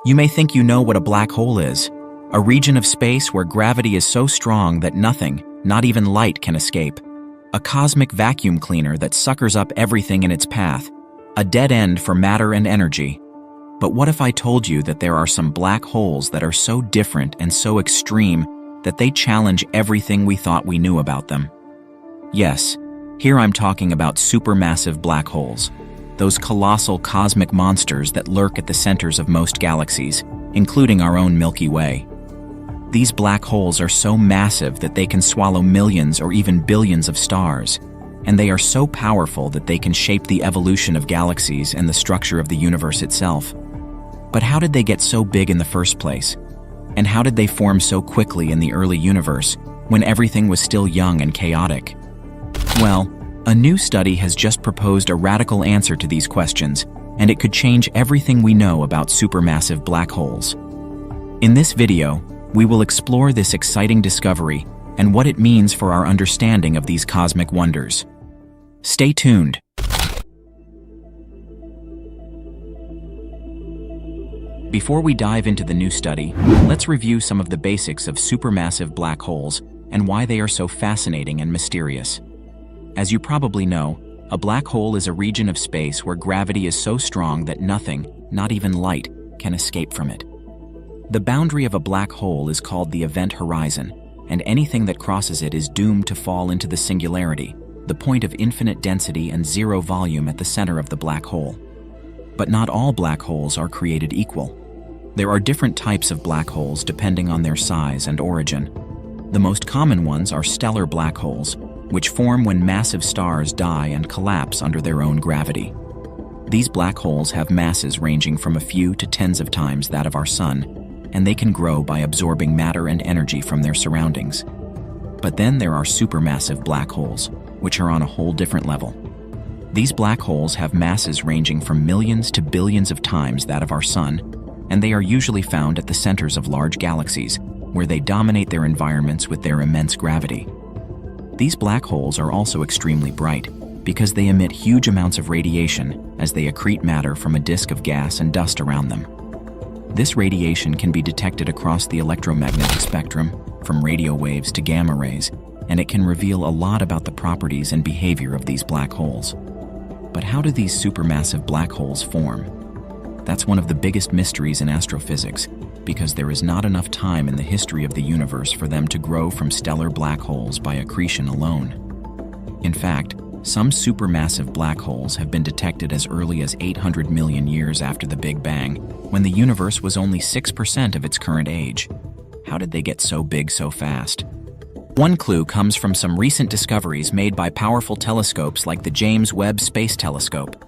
You may think you know what a black hole is, a region of space where gravity is so strong that nothing, not even light, can escape. A cosmic vacuum cleaner that suckers up everything in its path, a dead end for matter and energy. But what if I told you that there are some black holes that are so different and so extreme that they challenge everything we thought we knew about them? Yes, here I'm talking about supermassive black holes, those colossal cosmic monsters that lurk at the centers of most galaxies, including our own Milky Way. These black holes are so massive that they can swallow millions or even billions of stars, and they are so powerful that they can shape the evolution of galaxies and the structure of the universe itself. But how did they get so big in the first place? And how did they form so quickly in the early universe, when everything was still young and chaotic? Well, a new study has just proposed a radical answer to these questions, and it could change everything we know about supermassive black holes. In this video, we will explore this exciting discovery and what it means for our understanding of these cosmic wonders. Stay tuned. Before we dive into the new study, let's review some of the basics of supermassive black holes and why they are so fascinating and mysterious. As you probably know, a black hole is a region of space where gravity is so strong that nothing, not even light, can escape from it. The boundary of a black hole is called the event horizon, and anything that crosses it is doomed to fall into the singularity, the point of infinite density and zero volume at the center of the black hole. But not all black holes are created equal. There are different types of black holes depending on their size and origin. The most common ones are stellar black holes, which form when massive stars die and collapse under their own gravity. These black holes have masses ranging from a few to tens of times that of our Sun, and they can grow by absorbing matter and energy from their surroundings. But then there are supermassive black holes, which are on a whole different level. These black holes have masses ranging from millions to billions of times that of our Sun, and they are usually found at the centers of large galaxies, where they dominate their environments with their immense gravity. These black holes are also extremely bright because they emit huge amounts of radiation as they accrete matter from a disk of gas and dust around them. This radiation can be detected across the electromagnetic spectrum, from radio waves to gamma rays, and it can reveal a lot about the properties and behavior of these black holes. But how do these supermassive black holes form? That's one of the biggest mysteries in astrophysics, because there is not enough time in the history of the universe for them to grow from stellar black holes by accretion alone. In fact, some supermassive black holes have been detected as early as 800 million years after the Big Bang, when the universe was only 6% of its current age. How did they get so big so fast? One clue comes from some recent discoveries made by powerful telescopes like the James Webb Space Telescope.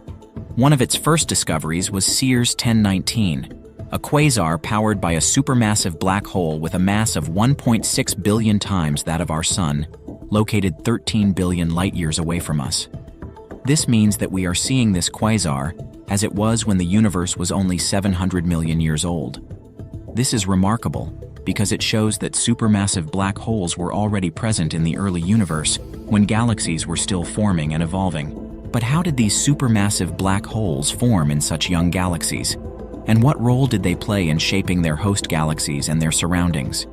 One of its first discoveries was Sears 1019, a quasar powered by a supermassive black hole with a mass of 1.6 billion times that of our Sun, located 13 billion light-years away from us. This means that we are seeing this quasar as it was when the universe was only 700 million years old. This is remarkable because it shows that supermassive black holes were already present in the early universe when galaxies were still forming and evolving. But how did these supermassive black holes form in such young galaxies? And what role did they play in shaping their host galaxies and their surroundings?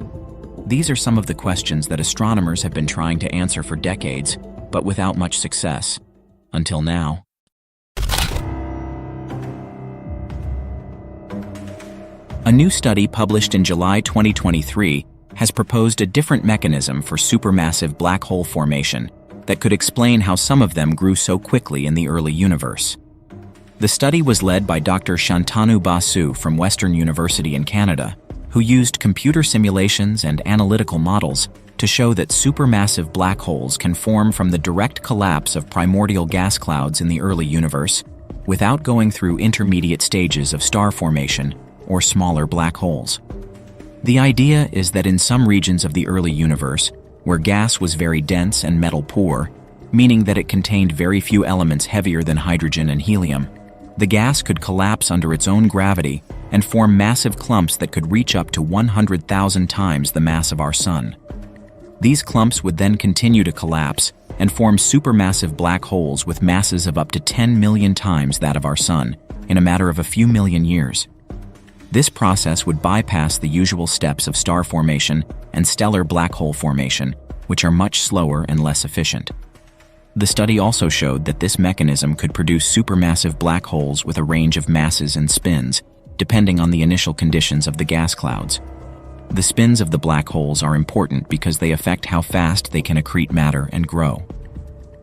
These are some of the questions that astronomers have been trying to answer for decades, but without much success. Until now. A new study published in July 2023 has proposed a different mechanism for supermassive black hole formation that could explain how some of them grew so quickly in the early universe. The study was led by Dr. Shantanu Basu from Western University in Canada, who used computer simulations and analytical models to show that supermassive black holes can form from the direct collapse of primordial gas clouds in the early universe without going through intermediate stages of star formation or smaller black holes. The idea is that in some regions of the early universe, where gas was very dense and metal poor, meaning that it contained very few elements heavier than hydrogen and helium, the gas could collapse under its own gravity and form massive clumps that could reach up to 100,000 times the mass of our Sun. These clumps would then continue to collapse and form supermassive black holes with masses of up to 10 million times that of our Sun in a matter of a few million years. This process would bypass the usual steps of star formation and stellar black hole formation, which are much slower and less efficient. The study also showed that this mechanism could produce supermassive black holes with a range of masses and spins, depending on the initial conditions of the gas clouds. The spins of the black holes are important because they affect how fast they can accrete matter and grow.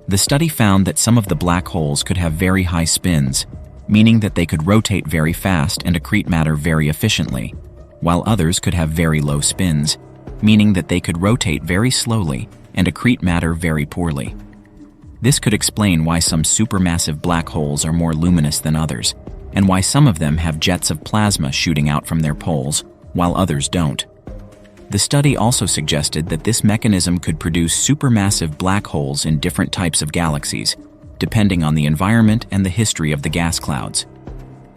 The study found that some of the black holes could have very high spins, meaning that they could rotate very fast and accrete matter very efficiently, while others could have very low spins, meaning that they could rotate very slowly and accrete matter very poorly. This could explain why some supermassive black holes are more luminous than others, and why some of them have jets of plasma shooting out from their poles, while others don't. The study also suggested that this mechanism could produce supermassive black holes in different types of galaxies, depending on the environment and the history of the gas clouds.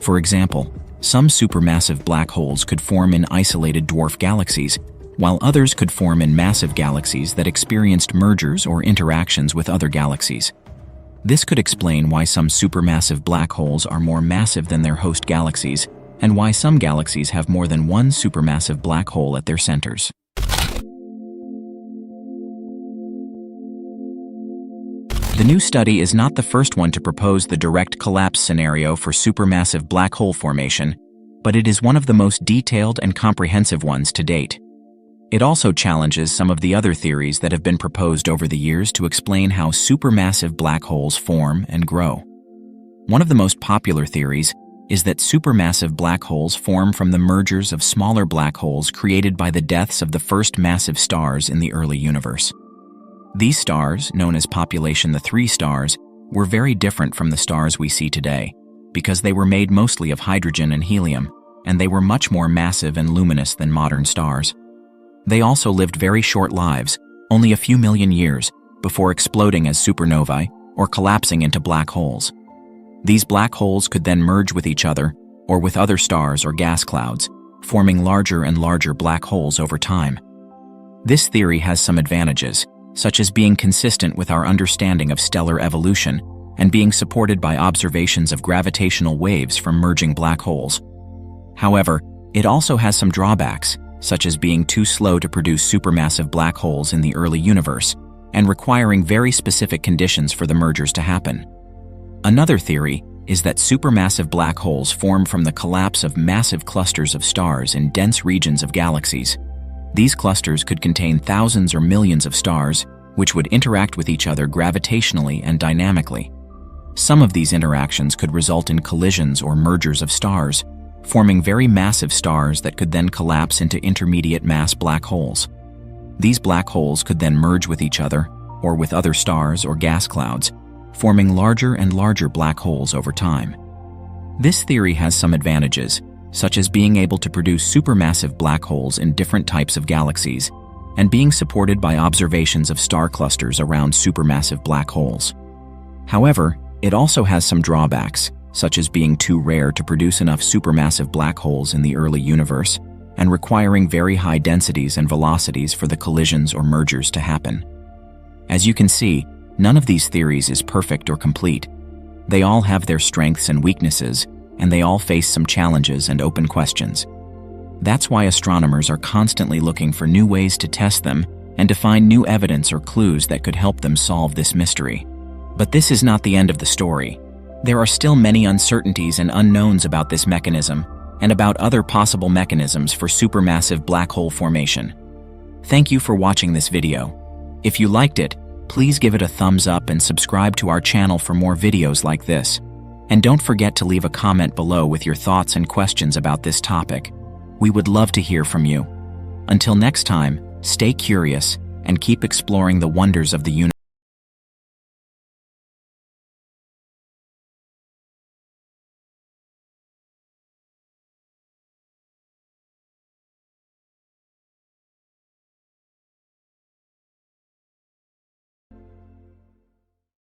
For example, some supermassive black holes could form in isolated dwarf galaxies, while others could form in massive galaxies that experienced mergers or interactions with other galaxies. This could explain why some supermassive black holes are more massive than their host galaxies, and why some galaxies have more than one supermassive black hole at their centers. The new study is not the first one to propose the direct collapse scenario for supermassive black hole formation, but it is one of the most detailed and comprehensive ones to date. It also challenges some of the other theories that have been proposed over the years to explain how supermassive black holes form and grow. One of the most popular theories is that supermassive black holes form from the mergers of smaller black holes created by the deaths of the first massive stars in the early universe. These stars, known as population 3 stars, were very different from the stars we see today, because they were made mostly of hydrogen and helium, and they were much more massive and luminous than modern stars. They also lived very short lives, only a few million years, before exploding as supernovae or collapsing into black holes. These black holes could then merge with each other or with other stars or gas clouds, forming larger and larger black holes over time. This theory has some advantages, such as being consistent with our understanding of stellar evolution and being supported by observations of gravitational waves from merging black holes. However, it also has some drawbacks, such as being too slow to produce supermassive black holes in the early universe and requiring very specific conditions for the mergers to happen. Another theory is that supermassive black holes form from the collapse of massive clusters of stars in dense regions of galaxies. These clusters could contain thousands or millions of stars, which would interact with each other gravitationally and dynamically. Some of these interactions could result in collisions or mergers of stars, forming very massive stars that could then collapse into intermediate mass black holes. These black holes could then merge with each other, or with other stars or gas clouds, forming larger and larger black holes over time. This theory has some advantages, such as being able to produce supermassive black holes in different types of galaxies, and being supported by observations of star clusters around supermassive black holes. However, it also has some drawbacks, such as being too rare to produce enough supermassive black holes in the early universe, and requiring very high densities and velocities for the collisions or mergers to happen. As you can see, none of these theories is perfect or complete. They all have their strengths and weaknesses, and they all face some challenges and open questions. That's why astronomers are constantly looking for new ways to test them and to find new evidence or clues that could help them solve this mystery. But this is not the end of the story. There are still many uncertainties and unknowns about this mechanism and about other possible mechanisms for supermassive black hole formation. Thank you for watching this video. If you liked it, please give it a thumbs up and subscribe to our channel for more videos like this. And don't forget to leave a comment below with your thoughts and questions about this topic. We would love to hear from you. Until next time, stay curious and keep exploring the wonders of the universe.